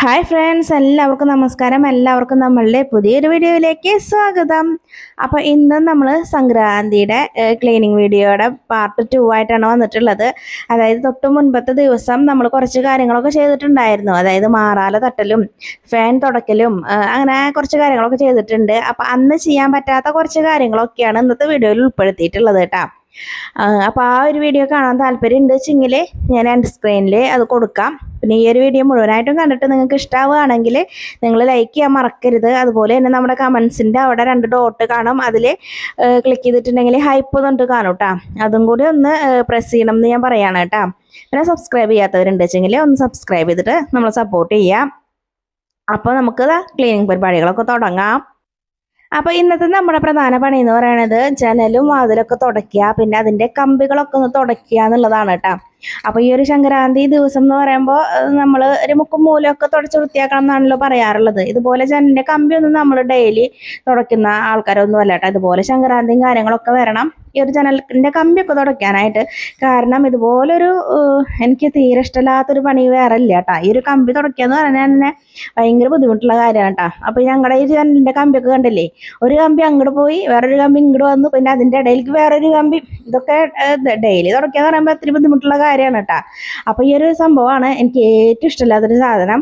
Hi friends, എല്ലാവർക്കും നമസ്കാരം. എല്ലാവർക്കും നമ്മളുടെ പുതിയൊരു വീഡിയോയിലേക്ക് സ്വാഗതം. അപ്പോൾ ഇന്ന് നമ്മൾ സംക്രാന്തിയുടെ ക്ലീനിങ് വീഡിയോയുടെ പാർട്ട് 2 ആയിട്ടാണ് വന്നിട്ടുള്ളത്. അതായത് തൊട്ട് മുൻപത്തെ ദിവസം നമ്മൾ കുറച്ച് കാര്യങ്ങളൊക്കെ ചെയ്തിട്ടുണ്ടായിരുന്നു. അതായത് മാറാല തട്ടലും ഫാൻ തുടക്കലും അങ്ങനെ കുറച്ച് കാര്യങ്ങളൊക്കെ ചെയ്തിട്ടുണ്ട്. അപ്പോൾ അന്ന് ചെയ്യാൻ പറ്റാത്ത കുറച്ച് കാര്യങ്ങളൊക്കെയാണ് ഇന്നത്തെ വീഡിയോയിൽ ഉൾപ്പെടുത്തിയിട്ടുള്ളത് കേട്ടോ. അപ്പോൾ ആ ഒരു വീഡിയോ കാണാൻ താല്പര്യം ഉണ്ട് വെച്ചെങ്കിൽ ഞാൻ എൻ്റെ സ്ക്രീനിൽ അത് കൊടുക്കാം. പിന്നെ ഈ ഒരു വീഡിയോ മുഴുവനായിട്ടും കണ്ടിട്ട് നിങ്ങൾക്ക് ഇഷ്ടമാവുകയാണെങ്കിൽ നിങ്ങൾ ലൈക്ക് ചെയ്യാൻ മറക്കരുത്. അതുപോലെ തന്നെ നമ്മുടെ കമൻസിൻ്റെ അവിടെ 2 ഡോട്ട് കാണും, അതിൽ ക്ലിക്ക് ചെയ്തിട്ടുണ്ടെങ്കിൽ ഹൈപ്പ് തൊട്ട് കാണും കേട്ടോ. അതും കൂടി ഒന്ന് പ്രസ് ചെയ്യണം എന്ന് ഞാൻ പറയുകയാണ് കേട്ടോ. പിന്നെ സബ്സ്ക്രൈബ് ചെയ്യാത്തവരുണ്ട് വെച്ചെങ്കിൽ ഒന്ന് സബ്സ്ക്രൈബ് ചെയ്തിട്ട് നമ്മൾ സപ്പോർട്ട് ചെയ്യാം. അപ്പോൾ നമുക്ക് ക്ലീനിങ് പരിപാടികളൊക്കെ തുടങ്ങാം. അപ്പോൾ ഇന്നത്തെ നമ്മുടെ പ്രധാന പണി എന്ന് പറയുന്നത് ജനലും വാതിലൊക്കെ തുടയ്ക്കുക, പിന്നെ അതിൻ്റെ കമ്പികളൊക്കെ ഒന്ന് തുടയ്ക്കുക എന്നുള്ളതാണ് കേട്ടോ. അപ്പോൾ ഈ ഒരു സംക്രാന്തി ദിവസം എന്ന് പറയുമ്പോൾ നമ്മൾ ഒരു മുക്കും മൂലമൊക്കെ തുടച്ച് വൃത്തിയാക്കണം എന്നാണല്ലോ പറയാറുള്ളത്. ഇതുപോലെ ജനലിൻ്റെ കമ്പിയൊന്നും നമ്മൾ ഡെയിലി തുടയ്ക്കുന്ന ആൾക്കാരൊന്നും അല്ല കേട്ടോ. ഇതുപോലെ സംക്രാന്തിയും കാര്യങ്ങളൊക്കെ വരണം ഈ ഒരു ജനലിൻ്റെ കമ്പിയൊക്കെ തുടയ്ക്കാനായിട്ട്. കാരണം ഇതുപോലൊരു എനിക്ക് തീരെ ഇഷ്ടമില്ലാത്തൊരു പണി വേറെ ഇല്ല കേട്ടോ. ഈ ഒരു കമ്പി തുടയ്ക്കുക എന്ന് പറഞ്ഞാൽ തന്നെ ഭയങ്കര ബുദ്ധിമുട്ടുള്ള കാര്യമാണ് കേട്ടോ. അപ്പോൾ ഞങ്ങളുടെ ഈ ജനലിൻ്റെ കമ്പിയൊക്കെ കണ്ടില്ലേ, ഒരു കമ്പി അങ്ങോട്ട് പോയി വേറൊരു കമ്പി ഇങ്ങോട്ട് വന്നു, പിന്നെ അതിൻ്റെ ഇടയിലേക്ക് വേറൊരു കമ്പി. ഇതൊക്കെ ഡെയിലി തുടയ്ക്കുക എന്ന് പറയുമ്പോൾ ഒത്തിരി ബുദ്ധിമുട്ടുള്ള കാര്യമാണ് കേട്ടോ. അപ്പോൾ ഈ ഒരു സംഭവമാണ് എനിക്ക് ഏറ്റവും ഇഷ്ടമില്ലാത്തൊരു സാധനം.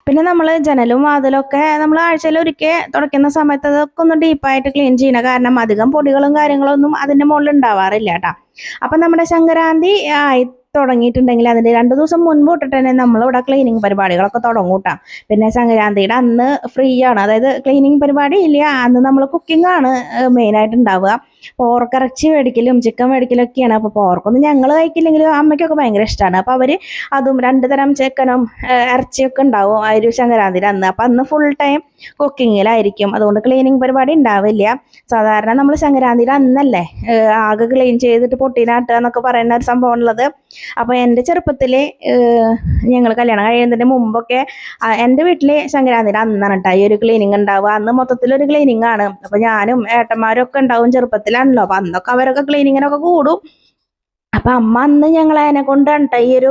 പിന്നെ നമ്മൾ ജനലും വാതിലൊക്കെ നമ്മൾ ആഴ്ചയിൽ ഒരിക്കൽ തുടയ്ക്കുന്ന സമയത്ത് അതൊക്കെ ഒന്ന് ഡീപ്പായിട്ട് ക്ലീൻ ചെയ്യണം. കാരണം അധികം പൊടികളും കാര്യങ്ങളൊന്നും അതിൻ്റെ മുകളിൽ ഉണ്ടാവാറില്ല കേട്ടോ. അപ്പം നമ്മുടെ സംക്രാന്തി ആയി തുടങ്ങിയിട്ടുണ്ടെങ്കിൽ അതിൻ്റെ 2 ദിവസം മുൻപ് തൊട്ടിട്ട് തന്നെ നമ്മളിവിടെ ക്ലീനിങ് പരിപാടികളൊക്കെ തുടങ്ങും കേട്ടോ. പിന്നെ സംക്രാന്തിയുടെ അന്ന് ഫ്രീ ആണ്, അതായത് ക്ലീനിങ് പരിപാടി ഇല്ല, അന്ന് നമ്മൾ കുക്കിംഗ് ആണ് മെയിനായിട്ട് ഉണ്ടാവുക. പോർക്കിറച്ചി മേടിക്കലും ചിക്കൻ മേടിക്കലൊക്കെയാണ്. അപ്പോൾ പോർക്കൊന്നും ഞങ്ങൾ കഴിക്കില്ലെങ്കിലും അമ്മയ്ക്കൊക്കെ ഭയങ്കര ഇഷ്ടമാണ്. അപ്പോൾ അവർ അതും 2 തരം ചിക്കനും ഇറച്ചിയൊക്കെ ഉണ്ടാവും ആ ഒരു സംക്രാന്തിയുടെ അന്ന്. അപ്പോൾ അന്ന് ഫുൾ ടൈം കുക്കിങ്ങിലായിരിക്കും, അതുകൊണ്ട് ക്ലീനിങ് പരിപാടി ഉണ്ടാവില്ല. സാധാരണ നമ്മൾ സംക്രാന്തിയുടെ അന്നല്ലേ ആകെ ക്ലീൻ ചെയ്തിട്ട് പൊട്ടീനാട്ടുക എന്നൊക്കെ പറയുന്ന ഒരു സംഭവം ഉള്ളത്. അപ്പോൾ എൻ്റെ ചെറുപ്പത്തിൽ ഞങ്ങൾ കല്യാണം കഴിയുന്നതിന് മുമ്പൊക്കെ എൻ്റെ വീട്ടിൽ സംക്രാന്തിയുടെ അന്നാണ് കേട്ടോ ഈ ഒരു ക്ലീനിങ് ഉണ്ടാവുക. അന്ന് മൊത്തത്തിലൊരു ക്ലീനിങ് ആണ്. അപ്പോൾ ഞാനും ഏട്ടന്മാരും ഒക്കെ ഉണ്ടാവും, ചെറുപ്പത്തിലാണല്ലോ. അപ്പോൾ അന്നൊക്കെ അവരൊക്കെ ക്ലീനിങ്ങിനൊക്കെ കൂടും. അപ്പം അമ്മ അന്ന് ഞങ്ങളതിനെ കൊണ്ടാണ് കേട്ടോ ഈ ഒരു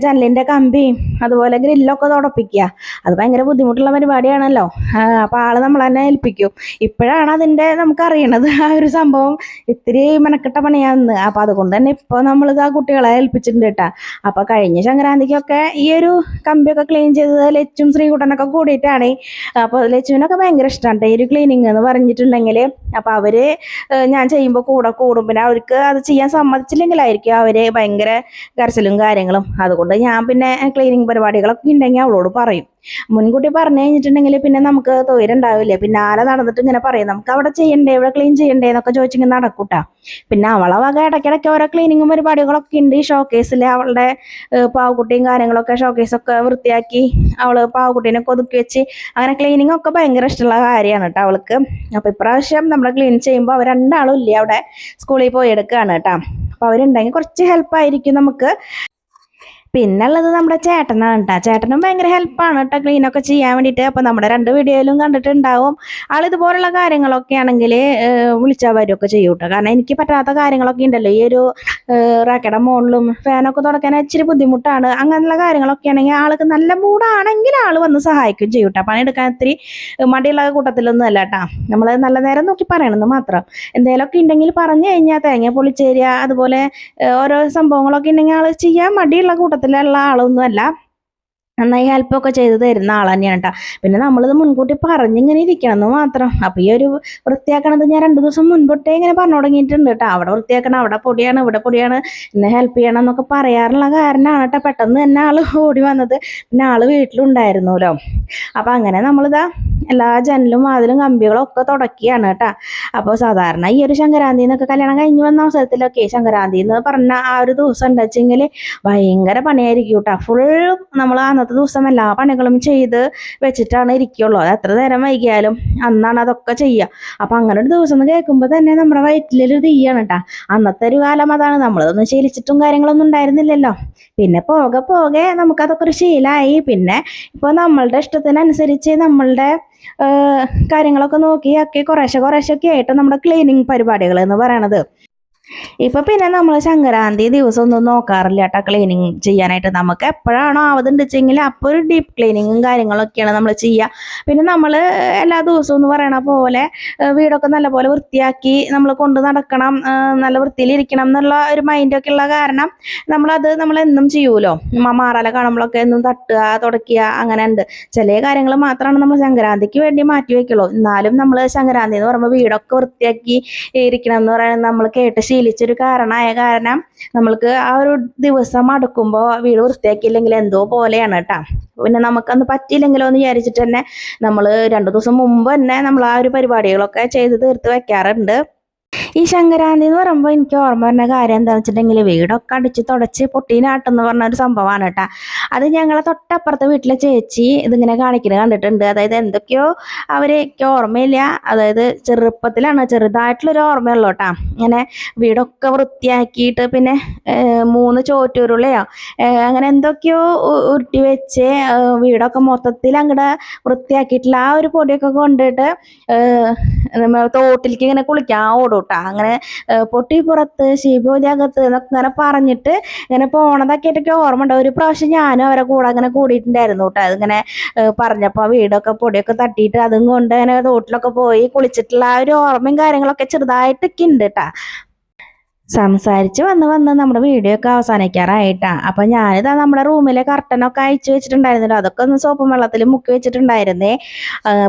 ജനലിൻ്റെ കമ്പിയും അതുപോലെ ഗ്രില്ലൊക്കെ തുടപ്പിക്കുക. അത് ഭയങ്കര ബുദ്ധിമുട്ടുള്ള പരിപാടിയാണല്ലോ. അപ്പോൾ ആൾ നമ്മൾ തന്നെ ഏൽപ്പിക്കും. ഇപ്പോഴാണ് അതിൻ്റെ നമുക്കറിയണത് ആ ഒരു സംഭവം ഇത്തിരി മെനക്കെട്ട പണിയാണെന്ന്. അപ്പോൾ അതുകൊണ്ട് തന്നെ ഇപ്പോൾ നമ്മളിത് ആ കുട്ടികളെ ഏൽപ്പിച്ചിട്ടുണ്ട് കേട്ടോ. അപ്പോൾ കഴിഞ്ഞ സംക്രാന്തിക്കൊക്കെ ഈ ഒരു കമ്പിയൊക്കെ ക്ലീൻ ചെയ്തത് ലച്ചും ശ്രീകുട്ടനൊക്കെ കൂടിയിട്ടാണ്. അപ്പോൾ ലച്ചുവിനൊക്കെ ഭയങ്കര ഇഷ്ടമാണ് ഈ ഒരു ക്ലീനിങ് എന്ന് പറഞ്ഞിട്ടുണ്ടെങ്കിൽ. അപ്പോൾ അവർ ഞാൻ ചെയ്യുമ്പോൾ കൂടെ കൂടും. പിന്നെ അവർക്ക് അത് ചെയ്യാൻ സമ്മതിച്ചില്ലെങ്കിലായിരിക്കും അവർ ഭയങ്കര കരച്ചിലും കാര്യങ്ങളും. അതുകൊണ്ട് ഞാൻ പിന്നെ ക്ലീനിങ് പരിപാടികളൊക്കെ ഉണ്ടെങ്കിൽ അവളോട് പറയും. മുൻകൂട്ടി പറഞ്ഞു കഴിഞ്ഞിട്ടുണ്ടെങ്കിൽ പിന്നെ നമുക്ക് തൊഴിലുണ്ടാവില്ല. പിന്നെ ആരെ നടന്നിട്ട് ഇങ്ങനെ പറയും നമുക്ക് അവിടെ ചെയ്യണ്ടേ ഇവിടെ ക്ലീൻ ചെയ്യണ്ടേ എന്നൊക്കെ ചോദിച്ചിങ്ങനെ നടക്കൂട്ടാ. പിന്നെ അവളെ വക ഇടയ്ക്കിടയ്ക്ക് ഓരോ ക്ലീനിങ്ങും പരിപാടികളൊക്കെ ഉണ്ട്. ഈ ഷോക്കേസിൽ അവളുടെ പാവക്കുട്ടിയും കാര്യങ്ങളൊക്കെ ഷോക്കേസൊക്കെ വൃത്തിയാക്കി അവൾ പാവക്കുട്ടീനെ ഒതുക്കി വെച്ച് അങ്ങനെ ക്ലീനിങ് ഒക്കെ ഭയങ്കര ഇഷ്ടമുള്ള കാര്യമാണ് കേട്ടോ അവൾക്ക്. അപ്പോൾ ഇപ്രാവശ്യം നമ്മൾ ക്ലീൻ ചെയ്യുമ്പോൾ അവർ 2 ആളും ഇല്ല, അവിടെ സ്കൂളിൽ പോയി എടുക്കുകയാണ് കേട്ടോ. അപ്പോൾ അവരുണ്ടെങ്കിൽ കുറച്ച് ഹെൽപ്പായിരിക്കും നമുക്ക്. പിന്നെ ഉള്ളത് നമ്മുടെ ചേട്ടനാണ് കേട്ടോ. ചേട്ടനും ഭയങ്കര ഹെൽപ്പാണ് കേട്ടോ ക്ലീനൊക്കെ ചെയ്യാൻ വേണ്ടിയിട്ട്. അപ്പോൾ നമ്മുടെ 2 വീഡിയോയിലും കണ്ടിട്ടുണ്ടാവും. ആളിതുപോലുള്ള കാര്യങ്ങളൊക്കെ ആണെങ്കിൽ വിളിച്ചാൽ വരുമൊക്കെ ചെയ്യും കേട്ടോ. കാരണം എനിക്ക് പറ്റാത്ത കാര്യങ്ങളൊക്കെ ഉണ്ടല്ലോ, ഈ ഒരു റാക്കയുടെ മുകളിലും ഫാനൊക്കെ തുടക്കാൻ ഇച്ചിരി ബുദ്ധിമുട്ടാണ്. അങ്ങനെയുള്ള കാര്യങ്ങളൊക്കെ ആണെങ്കിൽ ആൾക്ക് നല്ല മൂടാണെങ്കിൽ ആൾ വന്ന് സഹായിക്കും ചെയ്യും കേട്ടോ. പണിയെടുക്കാൻ ഇത്തിരി മടിയുള്ള കൂട്ടത്തിലൊന്നും അല്ല കേട്ടോ. നമ്മൾ നല്ല നേരം നോക്കി പറയണമെന്ന് മാത്രം. എന്തെങ്കിലുമൊക്കെ ഉണ്ടെങ്കിൽ പറഞ്ഞു കഴിഞ്ഞാൽ തേങ്ങ പൊളിച്ചേരുക അതുപോലെ ഓരോ സംഭവങ്ങളൊക്കെ ഉണ്ടെങ്കിൽ ആൾ ചെയ്യാൻ മടിയുള്ള കൂട്ടത്തിലുള്ള ആളൊന്നും അല്ല. നന്നായി ഹെൽപ്പൊക്കെ ചെയ്ത് തരുന്ന ആൾ തന്നെയാണ് കേട്ടോ. പിന്നെ നമ്മളിത് മുൻകൂട്ടി പറഞ്ഞിങ്ങനെ ഇരിക്കണമെന്ന് മാത്രം. അപ്പോൾ ഈ ഒരു വൃത്തിയാക്കണത് ഞാൻ 2 ദിവസം മുൻപോട്ടേ ഇങ്ങനെ പറഞ്ഞു തുടങ്ങിയിട്ടുണ്ട് കേട്ടോ. അവിടെ വൃത്തിയാക്കണം, അവിടെ പൊടിയാണ്, ഇവിടെ പൊടിയാണ്, എന്നെ ഹെൽപ്പ് ചെയ്യണം എന്നൊക്കെ പറയാറുള്ള കാരണമാണ് കേട്ടോ പെട്ടെന്ന് തന്നെ ആൾ ഓടി വന്നത്. പിന്നെ ആൾ വീട്ടിലുണ്ടായിരുന്നല്ലോ. അപ്പോൾ അങ്ങനെ നമ്മളിതാ എല്ലാ ജനലും വാതിലും കമ്പികളും ഒക്കെ തുടക്കുകയാണ് കേട്ടോ. അപ്പോൾ സാധാരണ ഈ ഒരു സംക്രാന്തി എന്നൊക്കെ കല്യാണം കഴിഞ്ഞ് വന്ന അവസരത്തിലൊക്കെ സംക്രാന്തി എന്ന് പറഞ്ഞ ആ ഒരു ദിവസം എന്താ വെച്ചെങ്കിൽ ഭയങ്കര പണിയായിരിക്കും കേട്ടോ. ഫുൾ നമ്മൾ അന്നത്തെ ദിവസം എല്ലാ പണികളും ചെയ്ത് വെച്ചിട്ടാണ് ഇരിക്കുള്ളൂ. അത് എത്ര നേരം വൈകിയാലും അന്നാണ് അതൊക്കെ ചെയ്യുക. അപ്പം അങ്ങനെ ഒരു ദിവസം എന്ന് കേൾക്കുമ്പോൾ തന്നെ നമ്മുടെ വയറ്റിലൊരു തീയാണ് കേട്ടോ. അന്നത്തെ ഒരു കാലം അതാണ്. നമ്മളതൊന്നും ശീലിച്ചിട്ടും കാര്യങ്ങളൊന്നും ഉണ്ടായിരുന്നില്ലല്ലോ. പിന്നെ പോകെ പോകെ നമുക്കതൊക്കെ ഒരു ശീലമായി. പിന്നെ ഇപ്പോൾ നമ്മളുടെ ഇഷ്ടത്തിനനുസരിച്ച് നമ്മളുടെ കാര്യങ്ങളൊക്കെ നോക്കിയൊക്കെ കുറേശ്ശെ കുറേശ്ശൊക്കെ ആയിട്ട് നമ്മുടെ ക്ലീനിങ് പരിപാടികൾ എന്ന് പറയണത് ഇപ്പം പിന്നെ നമ്മൾ സംക്രാന്തി ദിവസം ഒന്നും നോക്കാറില്ല കേട്ടോ ക്ലീനിങ് ചെയ്യാനായിട്ട്. നമുക്ക് എപ്പോഴാണോ ആവതുണ്ടെച്ചെങ്കിൽ അപ്പോൾ ഒരു ഡീപ്പ് ക്ലീനിങ്ങും കാര്യങ്ങളൊക്കെയാണ് നമ്മൾ ചെയ്യുക. പിന്നെ നമ്മൾ എല്ലാ ദിവസവും എന്ന് പറയണ പോലെ വീടൊക്കെ നല്ലപോലെ വൃത്തിയാക്കി നമ്മൾ കൊണ്ട് നടക്കണം, നല്ല വൃത്തിയിലിരിക്കണം എന്നുള്ള ഒരു മൈൻഡൊക്കെ ഉള്ള കാരണം നമ്മളെന്നും ചെയ്യുമല്ലോ. മാറാല കാണുമ്പോഴൊക്കെ എന്നും തട്ടുക തുടയ്ക്കുക അങ്ങനെ ഉണ്ട്. ചില കാര്യങ്ങൾ മാത്രമാണ് നമ്മൾ സംക്രാന്തിക്ക് വേണ്ടി മാറ്റി വയ്ക്കുള്ളൂ. എന്നാലും നമ്മൾ സംക്രാന്തി എന്ന് പറയുമ്പോൾ വീടൊക്കെ വൃത്തിയാക്കി ഇരിക്കണം എന്ന് പറയുന്നത് നമ്മൾ കേട്ട് ശീലിച്ചൊരു കാരണം നമ്മൾക്ക് ആ ഒരു ദിവസം അടുക്കുമ്പോൾ വീട് വൃത്തിയാക്കിയില്ലെങ്കിൽ എന്തോ പോലെയാണ് കേട്ടോ. പിന്നെ നമുക്കന്ന് പറ്റിയില്ലെങ്കിലോ എന്ന് വിചാരിച്ചിട്ട് തന്നെ നമ്മൾ 2 ദിവസം മുമ്പ് തന്നെ നമ്മൾ ആ ഒരു പരിപാടികളൊക്കെ ചെയ്ത് തീർത്ത് വെക്കാറുണ്ട്. ഈ സംക്രാന്തി എന്ന് പറയുമ്പോൾ എനിക്ക് ഓർമ്മ വരുന്ന കാര്യം എന്താണെന്ന് വെച്ചിട്ടുണ്ടെങ്കിൽ വീടൊക്കെ അടിച്ച് തുടച്ച് പൊട്ടീനാട്ടെന്ന് പറഞ്ഞ ഒരു സംഭവമാണ് കേട്ടോ. അത് ഞങ്ങളെ തൊട്ടപ്പുറത്തെ വീട്ടിലെ ചേച്ചി ഇതിങ്ങനെ കാണിക്കുന്നത് കണ്ടിട്ടുണ്ട്. അതായത് എന്തൊക്കെയോ അവർക്ക് ഓർമ്മയില്ല, അതായത് ചെറുതായിട്ടുള്ളൊരു ഓർമ്മയുള്ളൂ കേട്ടോ. ഇങ്ങനെ വീടൊക്കെ വൃത്തിയാക്കിയിട്ട് പിന്നെ 3 ചോറ്റൂരുള്ളയോ അങ്ങനെ എന്തൊക്കെയോ ഉരുട്ടി വെച്ച് വീടൊക്കെ മൊത്തത്തിൽ അങ്ങോട്ട് വൃത്തിയാക്കിയിട്ടില്ല. ആ ഒരു പൊടിയൊക്കെ കൊണ്ടിട്ട് തോട്ടിലേക്ക് ഇങ്ങനെ കുളിക്കാൻ ഓടും കേട്ടോ. അങ്ങനെ പൊട്ടിപ്പുറത്ത് ശിവോജകത്ത് എന്നൊക്കെ ഇങ്ങനെ പറഞ്ഞിട്ട് ഇങ്ങനെ പോണതൊക്കെ ആയിട്ടൊക്കെ ഓർമ്മ ഉണ്ടാവും. ഒരു പ്രാവശ്യം ഞാനും അവരെ കൂടെ അങ്ങനെ കൂടിയിട്ടുണ്ടായിരുന്നു കേട്ടോ. അതിങ്ങനെ പറഞ്ഞപ്പോൾ വീടൊക്കെ പൊടിയൊക്കെ തട്ടിയിട്ട് അതും കൊണ്ട് അങ്ങനെ തോട്ടിലൊക്കെ പോയി കുളിച്ചിട്ടുള്ള ആ ഒരു ഓർമ്മയും കാര്യങ്ങളൊക്കെ ചെറുതായിട്ടൊക്കെ ഉണ്ട് കേട്ടോ. സംസാരിച്ച് വന്ന് നമ്മുടെ വീഡിയോ ഒക്കെ അവസാനിക്കാറായിട്ടാ. അപ്പം ഞാനിതാ നമ്മുടെ റൂമിലെ കർട്ടനൊക്കെ അയച്ചു വെച്ചിട്ടുണ്ടായിരുന്നല്ലോ, അതൊക്കെ ഒന്ന് സോപ്പും വെള്ളത്തിൽ മുക്കി വെച്ചിട്ടുണ്ടായിരുന്നേ.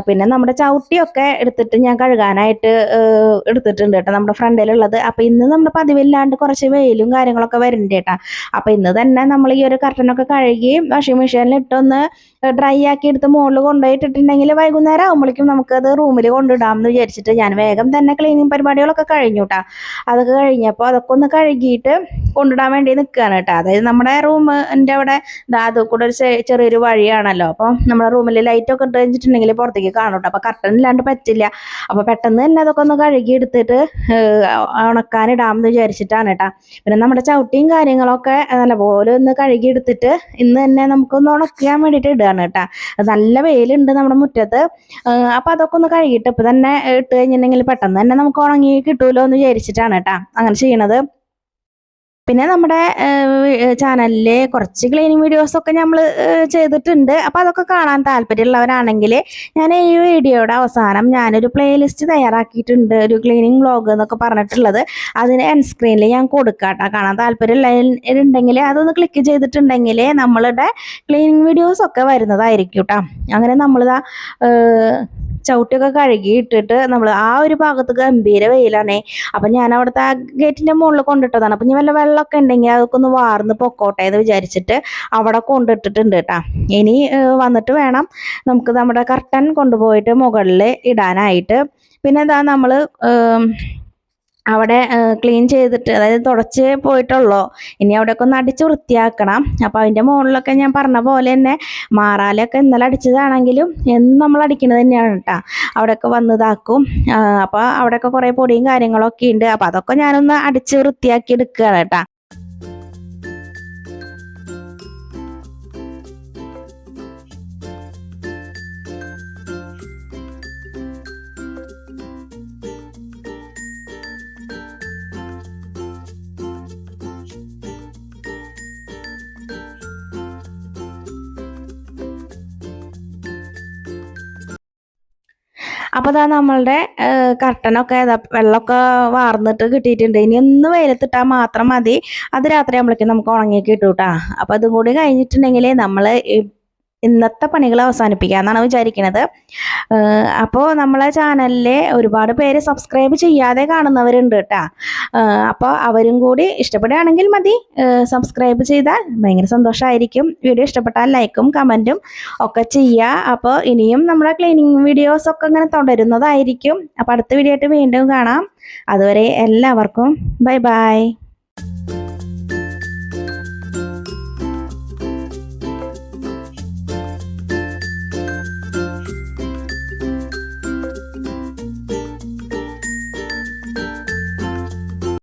പിന്നെ നമ്മുടെ ചവിട്ടിയൊക്കെ എടുത്തിട്ട് ഞാൻ കഴുകാനായിട്ട് എടുത്തിട്ടുണ്ട് കേട്ടോ, നമ്മുടെ ഫ്രണ്ടിലുള്ളത്. അപ്പം ഇന്ന് നമ്മുടെ പതിവില്ലാണ്ട് കുറച്ച് വെയിലും കാര്യങ്ങളൊക്കെ വരുന്നുണ്ട് കേട്ടോ. അപ്പം ഇന്ന് തന്നെ നമ്മൾ ഈ ഒരു കർട്ടനൊക്കെ കഴുകി വാഷിംഗ് മെഷീനിൽ ഇട്ടൊന്ന് ഡ്രൈ ആക്കി എടുത്ത് മുകളിൽ കൊണ്ടുപോയിട്ടിട്ടുണ്ടെങ്കിൽ വൈകുന്നേരം ആകുമ്പോഴേക്കും നമുക്കത് റൂമിൽ കൊണ്ടിടാം എന്ന് വിചാരിച്ചിട്ട് ഞാൻ വേഗം തന്നെ ക്ലീനിങ് പരിപാടികളൊക്കെ കഴിഞ്ഞു കേട്ടോ. അതൊക്കെ കഴിഞ്ഞപ്പോൾ അതൊക്കെ ഒന്ന് കഴുകിയിട്ട് കൊണ്ടിടാൻ വേണ്ടി നിൽക്കുകയാണ് കേട്ടോ. അതായത് നമ്മുടെ റൂമിൻ്റെ അവിടെ അത് കൂടെ ഒരു ചെറിയൊരു വഴിയാണല്ലോ. അപ്പോൾ നമ്മുടെ റൂമിൽ ലൈറ്റൊക്കെ ഇട്ട് കഴിഞ്ഞിട്ടുണ്ടെങ്കിൽ പുറത്തേക്ക് കാണും കേട്ടോ. അപ്പോൾ കർട്ടൻ ഇല്ലാണ്ട് പറ്റില്ല. അപ്പോൾ പെട്ടെന്ന് തന്നെ അതൊക്കെ ഒന്ന് കഴുകി എടുത്തിട്ട് ഉണക്കാനിടാമെന്ന് വിചാരിച്ചിട്ടാണ് കേട്ടോ. പിന്നെ നമ്മുടെ ചവിട്ടിയും കാര്യങ്ങളൊക്കെ നല്ലപോലെ ഒന്ന് കഴുകി എടുത്തിട്ട് ഇന്ന് തന്നെ നമുക്കൊന്ന് ഉണക്കാൻ വേണ്ടിയിട്ട് ഇടുകയാണ് കേട്ടോ. നല്ല വെയിലുണ്ട് നമ്മുടെ മുറ്റത്ത്. അപ്പോൾ അതൊക്കെ ഒന്ന് കഴുകിയിട്ട് ഇപ്പം തന്നെ ഇട്ട് കഴിഞ്ഞിട്ടുണ്ടെങ്കിൽ പെട്ടെന്ന് തന്നെ നമുക്ക് ഉണങ്ങി കിട്ടുമല്ലോ എന്ന് വിചാരിച്ചിട്ടാണ് കേട്ടോ അങ്ങനെ ചെയ്യണത്. പിന്നെ നമ്മുടെ ചാനലിൽ കുറച്ച് ക്ലീനിങ് വീഡിയോസൊക്കെ നമ്മൾ ചെയ്തിട്ടുണ്ട്. അപ്പോൾ അതൊക്കെ കാണാൻ താല്പര്യമുള്ളവരാണെങ്കിൽ ഞാൻ ഈ വീഡിയോയുടെ അവസാനം ഞാനൊരു പ്ലേലിസ്റ്റ് തയ്യാറാക്കിയിട്ടുണ്ട്, ഒരു ക്ലീനിങ് വ്ളോഗ് എന്നൊക്കെ പറഞ്ഞിട്ടുള്ളത്. അതിന് എൻഡ് സ്ക്രീനിൽ ഞാൻ കൊടുക്കാം കേട്ടോ. കാണാൻ താല്പര്യമുണ്ടെങ്കിൽ അതൊന്ന് ക്ലിക്ക് ചെയ്തിട്ടുണ്ടെങ്കിൽ നമ്മളുടെ ക്ലീനിങ് വീഡിയോസൊക്കെ വരുന്നതായിരിക്കും കേട്ടോ. അങ്ങനെ നമ്മളിതാ ചവിട്ടിയൊക്കെ കഴുകി ഇട്ടിട്ട് നമ്മൾ ആ ഒരു ഭാഗത്ത് ഗംഭീര വെയിലാണേ. അപ്പം ഞാൻ അവിടുത്തെ ആ ഗേറ്റിൻ്റെ മുകളിൽ കൊണ്ടിട്ടതാണ്. അപ്പം ഇനി വല്ല വെള്ളമൊക്കെ ഉണ്ടെങ്കിൽ അതൊക്കെ ഒന്ന് വാർന്ന് പൊക്കോട്ടെ എന്ന് വിചാരിച്ചിട്ട് അവിടെ കൊണ്ടിട്ടിട്ടുണ്ട് കേട്ടോ. ഇനി വന്നിട്ട് വേണം നമുക്ക് നമ്മുടെ കർട്ടൻ കൊണ്ടുപോയിട്ട് മുകളിൽ ഇടാനായിട്ട്. പിന്നെ എന്താ നമ്മൾ അവിടെ ക്ലീൻ ചെയ്തിട്ട്, അതായത് തുടച്ച് പോയിട്ടുള്ളൂ, ഇനി അവിടെയൊക്കെ ഒന്ന് അടിച്ച് വൃത്തിയാക്കണം. അപ്പോൾ അതിൻ്റെ മുകളിലൊക്കെ ഞാൻ പറഞ്ഞ പോലെ തന്നെ മാറാലൊക്കെ ഇന്നലെ അടിച്ചതാണെങ്കിലും എന്നും നമ്മൾ അടിക്കുന്നത് തന്നെയാണ് കേട്ടോ. അവിടെയൊക്കെ വന്നതാക്കും. അപ്പോൾ അവിടെയൊക്കെ കുറേ പൊടിയും കാര്യങ്ങളൊക്കെ ഉണ്ട്. അപ്പോൾ അതൊക്കെ ഞാനൊന്ന് അടിച്ച് വൃത്തിയാക്കി എടുക്കുകയാണ് കേട്ടോ. അപ്പോൾ അതാ നമ്മളുടെ കർട്ടനൊക്കെ വെള്ളമൊക്കെ വാർന്നിട്ട് കിട്ടിയിട്ടുണ്ട്. ഇനി ഒന്ന് വെയിലത്തിട്ടാൽ മാത്രം മതി. അത് രാത്രി ആകുമ്പോഴേക്കും നമുക്ക് ഉണങ്ങി കിട്ടും കേട്ടോ. അപ്പോൾ അതും കൂടി കഴിഞ്ഞിട്ടുണ്ടെങ്കിൽ നമ്മൾ ഇന്നത്തെ പണികൾ അവസാനിപ്പിക്കാമെന്നാണ് വിചാരിക്കുന്നത്. അപ്പോൾ നമ്മളെ ചാനലിൽ ഒരുപാട് പേര് സബ്സ്ക്രൈബ് ചെയ്യാതെ കാണുന്നവരുണ്ട് കേട്ടോ. അപ്പോൾ അവരും കൂടി ഇഷ്ടപ്പെടുകയാണെങ്കിൽ മതി, സബ്സ്ക്രൈബ് ചെയ്താൽ ഭയങ്കര സന്തോഷമായിരിക്കും. വീഡിയോ ഇഷ്ടപ്പെട്ടാൽ ലൈക്കും കമൻറ്റും ഒക്കെ ചെയ്യുക. അപ്പോൾ ഇനിയും നമ്മുടെ ക്ലീനിങ് വീഡിയോസൊക്കെ ഇങ്ങനെ തുടരുന്നതായിരിക്കും. അപ്പോൾ അടുത്ത വീഡിയോ ആയിട്ട് വീണ്ടും കാണാം. അതുവരെ എല്ലാവർക്കും ബൈ ബൈ.